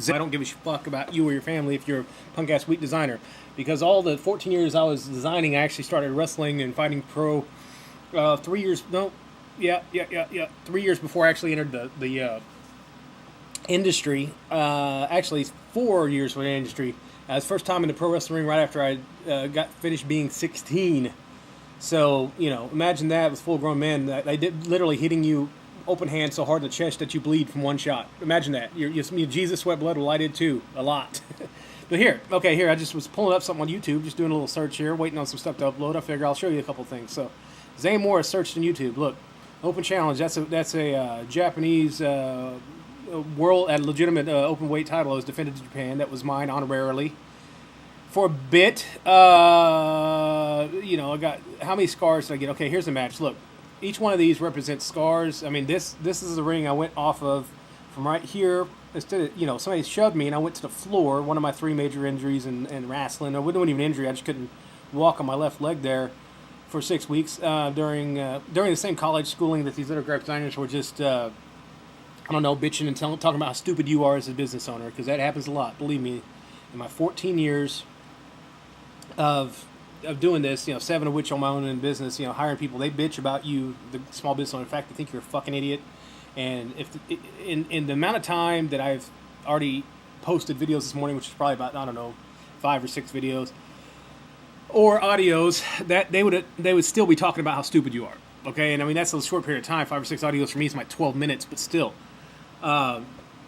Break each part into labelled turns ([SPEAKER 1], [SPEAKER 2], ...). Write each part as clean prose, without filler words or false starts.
[SPEAKER 1] I don't give a fuck about you or your family if you're a punk ass weak designer, because all the 14 years I was designing, I actually started wrestling and fighting pro. 3 years, no, yeah. 3 years before I actually entered the industry. Actually, 4 years for the industry. It's first time in the pro wrestling ring right after I got finished being 16. So, imagine that with full grown men. They did literally hitting you open hand so hard in the chest that you bleed from one shot. Imagine that. Jesus sweat blood. Well, I did too. A lot. But here, I just was pulling up something on YouTube, just doing a little search here, waiting on some stuff to upload. I figure I'll show you a couple things. So, ZANE MORRIS searched on YouTube. Look, open challenge. That's a Japanese world at legitimate open weight title. I was defended in Japan. That was mine honorarily for a bit. I got, how many scars did I get? Okay, here's the match. Look, each one of these represents scars. I mean, this is the ring I went off of from right here. Instead of, somebody shoved me and I went to the floor. One of my 3 major injuries in wrestling. It wasn't even an injury. I just couldn't walk on my left leg there for 6 weeks during the same college schooling that these other graphic designers were just, bitching and talking about how stupid you are as a business owner, because that happens a lot. Believe me, in my 14 years of doing this, 7 of which on my own in business, hiring people, they bitch about you, the small business owner. In fact, they think you're a fucking idiot. And in the amount of time that I've already posted videos this morning, which is probably about 5 or 6 videos or audios, that they would still be talking about how stupid you are. Okay, and I mean that's a short period of time. 5 or 6 audios for me is like 12 minutes, but still,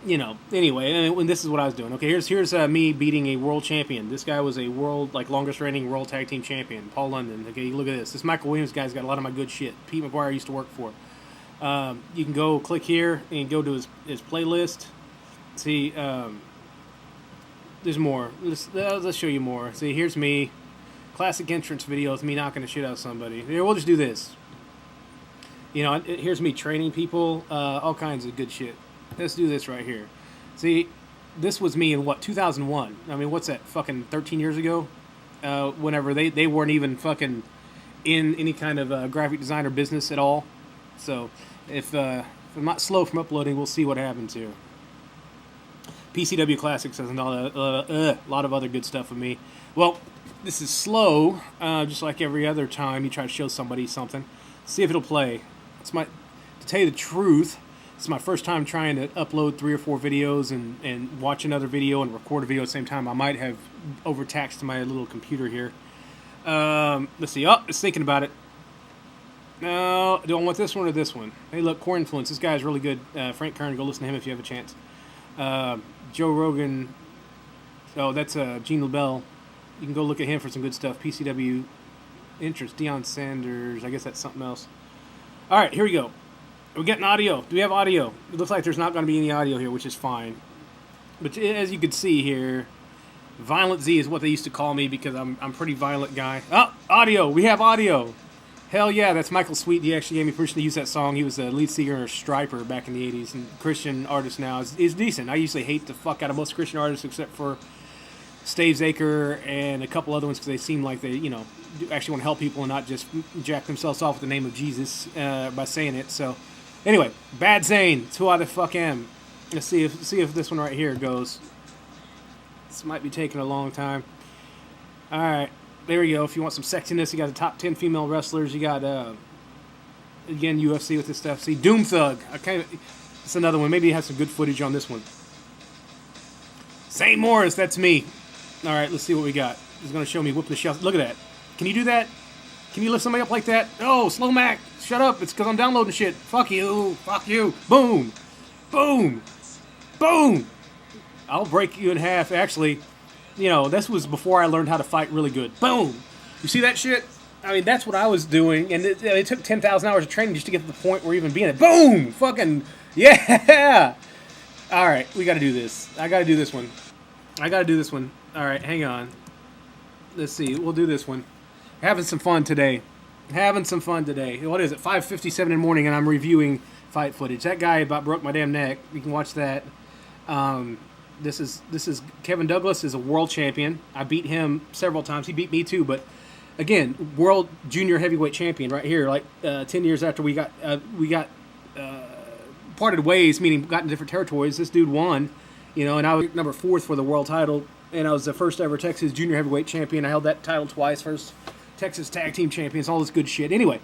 [SPEAKER 1] Anyway, and this is what I was doing. Okay, here's me beating a world champion. This guy was a world longest reigning world tag team champion, Paul London. Okay, look at this. This Michael Williams guy's got a lot of my good shit. Pete McGuire used to work for. You can go click here and go to his playlist. See, there's more. Let's show you more. See, here's me. Classic entrance videos, me knocking the shit out of somebody. Here, we'll just do this. Here's me training people, all kinds of good shit. Let's do this right here. See, this was me in 2001. I mean, what's that, fucking 13 years ago? Whenever they weren't even fucking in any kind of graphic designer business at all. So, if I'm not slow from uploading, we'll see what happens here. PCW Classics has a lot of other good stuff with me. Well, this is slow, just like every other time you try to show somebody something. See if it'll play. To tell you the truth, it's my first time trying to upload 3 or 4 videos and watch another video and record a video at the same time. I might have overtaxed my little computer here. Let's see. Oh, it's thinking about it. No, do I want this one or this one? Hey, look, Core Influence. This guy's really good. Frank Kern, go listen to him if you have a chance. Joe Rogan. Oh, that's Gene LaBelle. You can go look at him for some good stuff. PCW interest. Deion Sanders. I guess that's something else. All right, here we go. We're getting audio. Do we have audio? It looks like there's not going to be any audio here, which is fine. But as you can see here, Violent Z is what they used to call me because I'm a pretty violent guy. Oh, audio. We have audio. Hell yeah, that's Michael Sweet. He actually gave me permission to use that song. He was the lead singer of Stryper back in the 80s, and Christian artist now is decent. I usually hate the fuck out of most Christian artists except for Stave Zaker and a couple other ones because they seem like they, actually want to help people and not just jack themselves off with the name of Jesus by saying it. So, anyway, Bad Zane. It's who I the fuck am. Let's see if this one right here goes. This might be taking a long time. All right, there we go. If you want some sexiness, you got the top 10 female wrestlers. You got again UFC with this stuff. See, Doom Thug. It's another one. Maybe it has some good footage on this one. ZANE MORRIS. That's me. All right, let's see what we got. It's going to show me whoop the shelf. Look at that. Can you do that? Can you lift somebody up like that? Oh, Slow Mac. Shut up. It's because I'm downloading shit. Fuck you. Fuck you. Boom. Boom. Boom. I'll break you in half. Actually, this was before I learned how to fight really good. Boom. You see that shit? I mean, that's what I was doing. And it took 10,000 hours of training just to get to the point where even being it. Boom. Fucking, yeah. All right, we got to do this. I got to do this one. All right, hang on. Let's see. We'll do this one. Having some fun today. What is it? 5:57 in the morning, and I'm reviewing fight footage. That guy about broke my damn neck. You can watch that. This is Kevin Douglas is a world champion. I beat him several times. He beat me too, but again, world junior heavyweight champion right here. Like 10 years after we got parted ways, meaning got in different territories. This dude won, You know, and I was number 4th for the world title, and I was the first ever Texas junior heavyweight champion. I held that title twice, first Texas tag team champions, all this good shit. Anyway,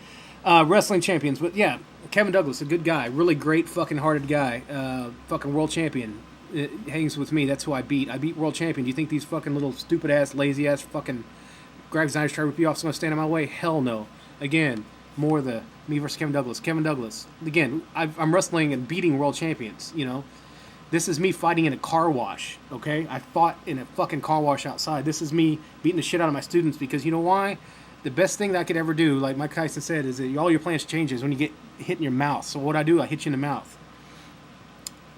[SPEAKER 1] wrestling champions, but yeah, Kevin Douglas, a good guy, really great fucking hearted guy, fucking world champion. It hangs with me. That's who I beat. I beat world champion. Do you think these fucking little stupid ass, lazy ass fucking Greg Designers try to rip you off is going to stand in my way? Hell no. Again, more the me versus Kevin Douglas. Kevin Douglas. Again, I'm wrestling and beating world champions, you know. This is me fighting in a car wash, okay? I fought in a fucking car wash outside. This is me beating the shit out of my students because you know why? The best thing that I could ever do, like Mike Tyson said, is that all your plans changes when you get hit in your mouth. So what I do, I hit you in the mouth.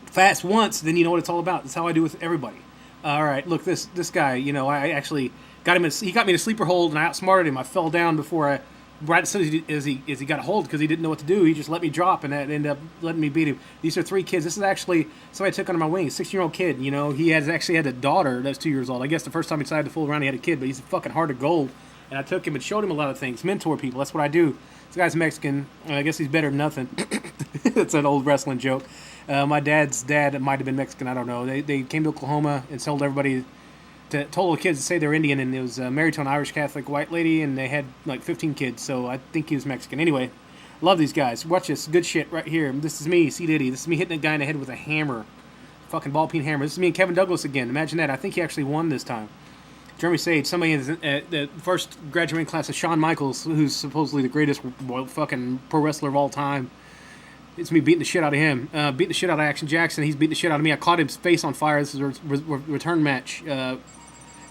[SPEAKER 1] Fast once, then you know what it's all about. That's how I do with everybody. All right, look, this guy, you know, I actually got him. He got me to sleeper hold, and I outsmarted him. I fell down before I, right as soon as he got a hold because he didn't know what to do. He just let me drop, and that ended up letting me beat him. These are 3 kids. This is actually somebody I took under my wing, a 16-year-old kid. You know, he actually had a daughter that's 2 years old. I guess the first time he decided to fool around, he had a kid, but he's fucking hard to gold. And I took him and showed him a lot of things, mentor people. That's what I do. This guy's Mexican. I guess he's better than nothing. That's an old wrestling joke. My dad's dad might have been Mexican. I don't know. They came to Oklahoma and told everybody, told all the kids to say they're Indian, and it was married to an Irish Catholic white lady, and they had like 15 kids. So I think he was Mexican. Anyway, love these guys. Watch this. Good shit right here. This is me, C. Diddy. This is me hitting a guy in the head with a hammer. Fucking ball peen hammer. This is me and Kevin Douglas again. Imagine that. I think he actually won this time. Jeremy Sage, somebody in the first graduating class of Shawn Michaels, who's supposedly the greatest fucking pro wrestler of all time. It's me beating the shit out of him. Beating the shit out of Action Jackson. He's beating the shit out of me. I caught his face on fire. This is a return match.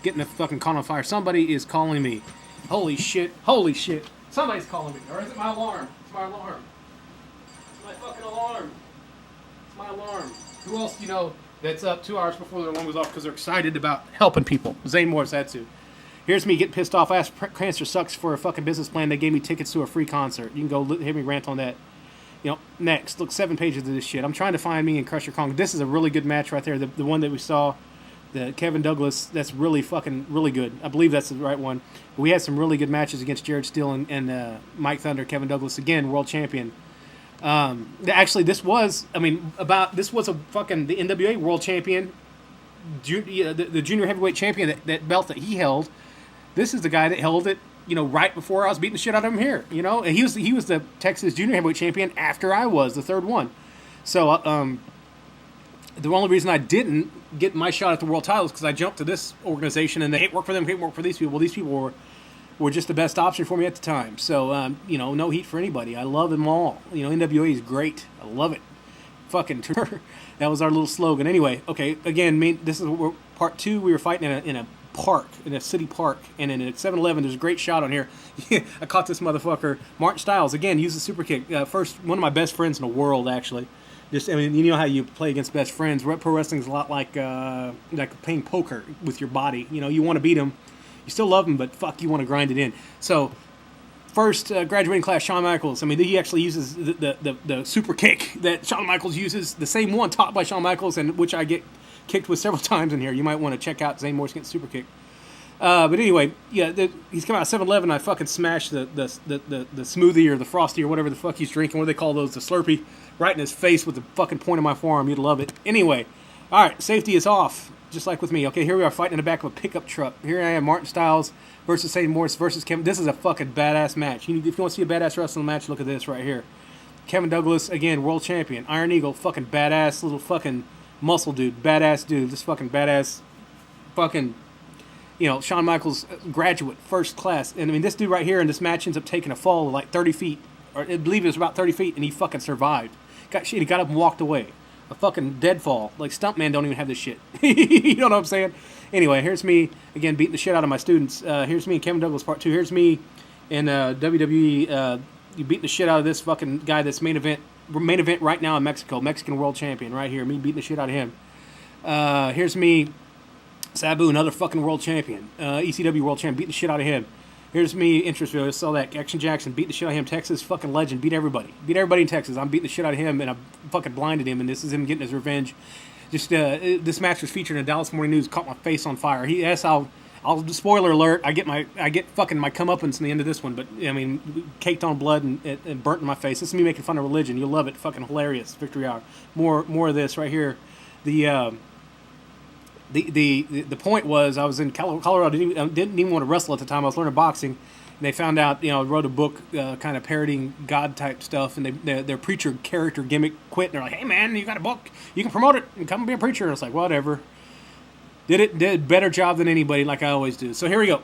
[SPEAKER 1] Getting the fucking caught on fire. Somebody is calling me. Holy shit. Holy shit. Somebody's calling me. Or is it my alarm? It's my alarm. It's my fucking alarm. It's my alarm. Who else do you know that's up 2 hours before their alarm was off because they're excited about helping people? ZANE MORRIS had to. Here's me getting pissed off. I asked Cancer Sucks for a fucking business plan. They gave me tickets to a free concert. You can go hear me rant on that. You know, next. Look, 7 pages of this shit. I'm trying to find me and Crusher Kong. This is a really good match right there. The one that we saw, the Kevin Douglas, that's really fucking, really good. I believe that's the right one. We had some really good matches against Jared Steele and Mike Thunder. Kevin Douglas, again, world champion. Actually, this was a fucking the NWA world champion, the junior heavyweight champion, that belt that he held. This is the guy that held it, you know, right before I was beating the shit out of him here, you know. And he was the Texas junior heavyweight champion after I was the 3rd one. So the only reason I didn't get my shot at the world title is because I jumped to this organization and they hate work for them, hate work for these people. Well, these people were just the best option for me at the time. So, you know, no heat for anybody. I love them all. You know, NWA is great. I love it. Fucking that was our little slogan. Anyway, okay, again, this is part 2. We were fighting in a park, in a city park, and in a 7-Eleven. There's a great shot on here. I caught this motherfucker. Martin Styles, again, used a super kick. First, one of my best friends in the world, actually. Just, I mean, you know how you play against best friends. Pro wrestling is a lot like playing poker with your body. You know, you want to beat them. You still love him, but fuck, you want to grind it in. So, first graduating class, Shawn Michaels. I mean, he actually uses the super kick that Shawn Michaels uses, the same one taught by Shawn Michaels, and which I get kicked with several times in here. You might want to check out ZANE MORRIS getting super kick. But anyway, yeah, he's come out of 7-Eleven. I fucking smashed the smoothie or the Frosty or whatever the fuck he's drinking. What do they call those? The Slurpee. Right in his face with the fucking point of my forearm. You'd love it. Anyway, all right, safety is off. Just like with me. Okay, here we are fighting in the back of a pickup truck. Here I am, Martin Styles versus ZANE MORRIS versus Kevin. This is a fucking badass match. If you want to see a badass wrestling match, look at this right here. Kevin Douglas, again, world champion. Iron Eagle, fucking badass little fucking muscle dude. Badass dude. This fucking badass fucking, you know, Shawn Michaels, graduate, first class. And I mean, this dude right here in this match ends up taking a fall of like 30 feet. Or I believe it was about 30 feet, and he fucking survived. He got up and walked away. A fucking deadfall. Like, stuntman don't even have this shit. You know what I'm saying? Anyway, here's me, again, beating the shit out of my students. Here's me and Kevin Douglas part 2. Here's me in WWE. You beating the shit out of this fucking guy that's main event right now in Mexico. Mexican world champion right here. Me beating the shit out of him. Here's me, Sabu, another fucking world champion. ECW world champion, beating the shit out of him. Here's me, Interestville. I saw that. Action Jackson, beat the shit out of him. Texas, fucking legend. Beat everybody. Beat everybody in Texas. I'm beating the shit out of him, and I fucking blinded him, and this is him getting his revenge. Just, this match was featured in the Dallas Morning News. Caught my face on fire. I'll spoiler alert, I get fucking my comeuppance in the end of this one, but, I mean, caked on blood and burnt in my face. This is me making fun of religion. You'll love it. Fucking hilarious. Victory hour. More of this right here. The point was I was in Colorado. Didn't even want to wrestle at the time. I was learning boxing. And they found out, I wrote a book kind of parodying God type stuff, and their preacher character gimmick quit. And they're like, "Hey man, you got a book, you can promote it and come be a preacher." And I was like, whatever. Did better job than anybody, like I always do. So here we go.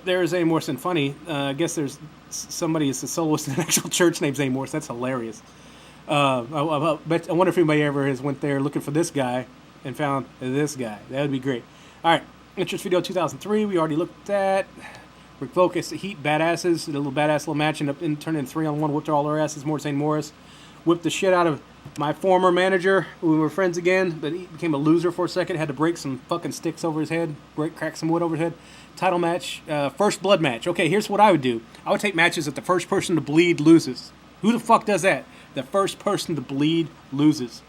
[SPEAKER 1] There's Zane Morris and funny. I guess there's somebody is a soloist in an actual church named Zane Morris. That's hilarious. I wonder if anybody ever has went there looking for this guy and found this guy. That would be great. All right, entrance video 2003. We already looked at. Rick Focus, the Heat, badasses. Did a little badass little match and turned in 3-on-1. Whipped all their asses. More Zane Morris. Whipped the shit out of my former manager. We were friends again, but he became a loser for a second. Had to break some fucking sticks over his head. Crack some wood over his head. Title match. First blood match. Okay, here's what I would do. I would take matches that the first person to bleed loses. Who the fuck does that? The first person to bleed loses.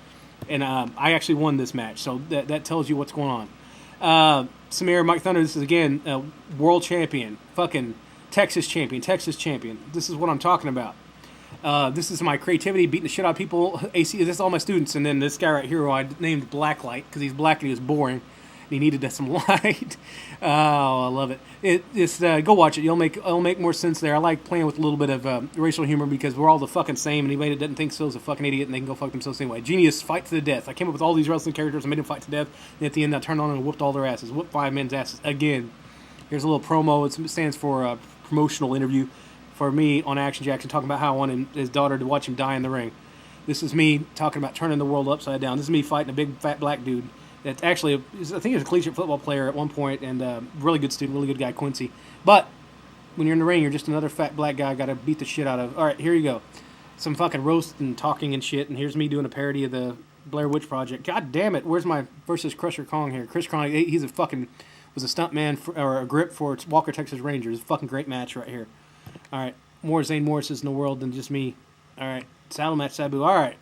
[SPEAKER 1] And I actually won this match, so that tells you what's going on. Samir, Mike Thunder, this is again world champion. Fucking Texas champion. This is what I'm talking about. This is my creativity, beating the shit out of people. AC, this is all my students. And then this guy right here who I named Blacklight because he's black and he was boring. And he needed some light. Oh, I love it. Go watch it. It'll make more sense there. I like playing with a little bit of racial humor because we're all the fucking same. And anybody that doesn't think so is a fucking idiot and they can go fuck themselves anyway. Genius, fight to the death. I came up with all these wrestling characters and made them fight to death. And at the end, I turned on and whooped all their asses. Whooped 5 men's asses again. Here's a little promo. It stands for promotional interview for me on Action Jackson, talking about how I wanted his daughter to watch him die in the ring. This is me talking about turning the world upside down. This is me fighting a big fat black dude. That's actually, I think he was a collegiate football player at one point and really good student, really good guy, Quincy. But when you're in the ring, you're just another fat black guy got to beat the shit out of. All right, here you go. Some fucking roast and talking and shit, and here's me doing a parody of the Blair Witch Project. God damn it, where's my versus Crusher Kong here? Chris Kong, was a stuntman or a grip for Walker, Texas Rangers. Fucking great match right here. All right, more Zane Morrises in the world than just me. All right, saddle match, Sabu. All right,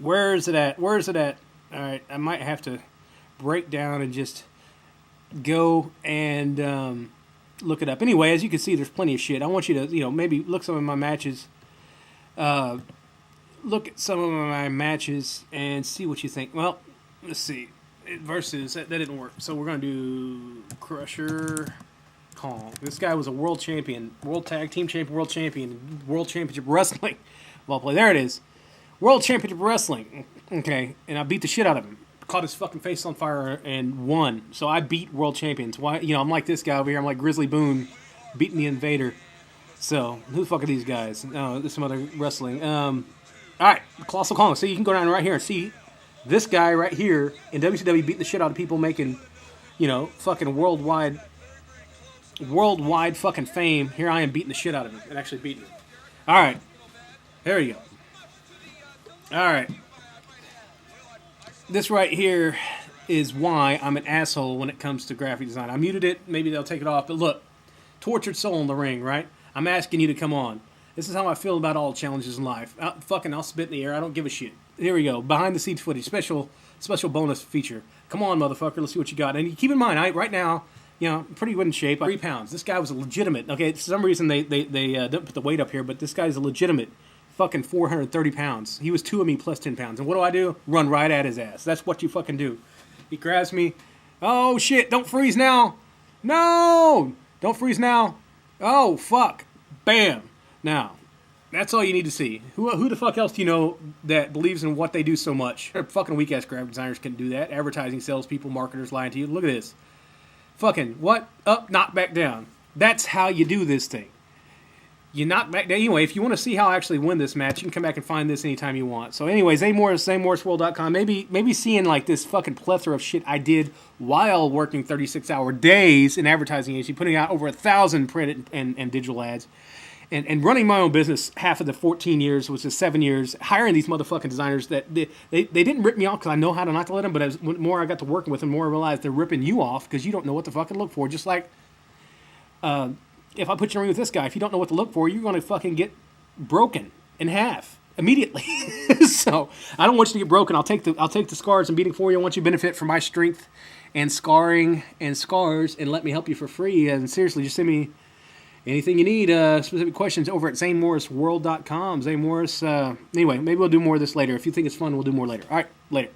[SPEAKER 1] where's it at? All right, I might have to break down and just go and look it up. Anyway, as you can see, there's plenty of shit. I want you to, maybe look some of my matches. Look at some of my matches and see what you think. Well, let's see. Versus, that didn't work. So we're going to do Crusher Kong. This guy was a world champion, world tag team champion, world championship wrestling. Well played. There it is. World Championship Wrestling. Okay, and I beat the shit out of him. Caught his fucking face on fire and won. So I beat world champions. Why? I'm like this guy over here. I'm like Grizzly Boone beating the Invader. So who the fuck are these guys? Oh, there's some other wrestling. All right, Colossal Kong. So you can go down right here and see this guy right here in WCW beating the shit out of people, making fucking worldwide fucking fame. Here I am beating the shit out of him and actually beating him. All right, there you go. All right. This right here is why I'm an asshole when it comes to graphic design. I muted it. Maybe they'll take it off. But look, tortured soul in the ring, right? I'm asking you to come on. This is how I feel about all challenges in life. I'll spit in the air. I don't give a shit. Here we go. Behind the scenes footage. Special bonus feature. Come on, motherfucker. Let's see what you got. And keep in mind, right now, pretty good in shape. 3 pounds. This guy was a legitimate. Okay, for some reason they didn't put the weight up here, but this guy's a legitimate fucking 430 pounds. He was 2 of me plus 10 pounds. And what do? Run right at his ass. That's what you fucking do. He grabs me. Oh, shit. Don't freeze now. No. Don't freeze now. Oh, fuck. Bam. Now, that's all you need to see. Who the fuck else do you know that believes in what they do so much? Fucking weak-ass graphic designers can do that. Advertising, salespeople, marketers lying to you. Look at this. Fucking what? Up, knock back down. That's how you do this thing. You knock back down. Anyway, if you want to see how I actually win this match, you can come back and find this anytime you want. So anyway, Zane Morris, ZaneMorrisWorld.com. Maybe seeing like this fucking plethora of shit I did while working 36-hour days in advertising agency, putting out over 1,000 print and digital ads, and running my own business half of the 14 years, which is 7 years, hiring these motherfucking designers that they didn't rip me off because I know how to not to let them, but as more I got to working with them, more I realized they're ripping you off because you don't know what to fucking look for. Just like if I put you in a ring with this guy, if you don't know what to look for, you're going to fucking get broken in half immediately. So I don't want you to get broken. I'll take the scars and beating for you. I want you to benefit from my strength and scarring and scars and let me help you for free. And seriously, just send me anything you need, specific questions over at ZaneMorrisWorld.com. Zane Morris. Anyway, maybe we'll do more of this later. If you think it's fun, we'll do more later. All right, later.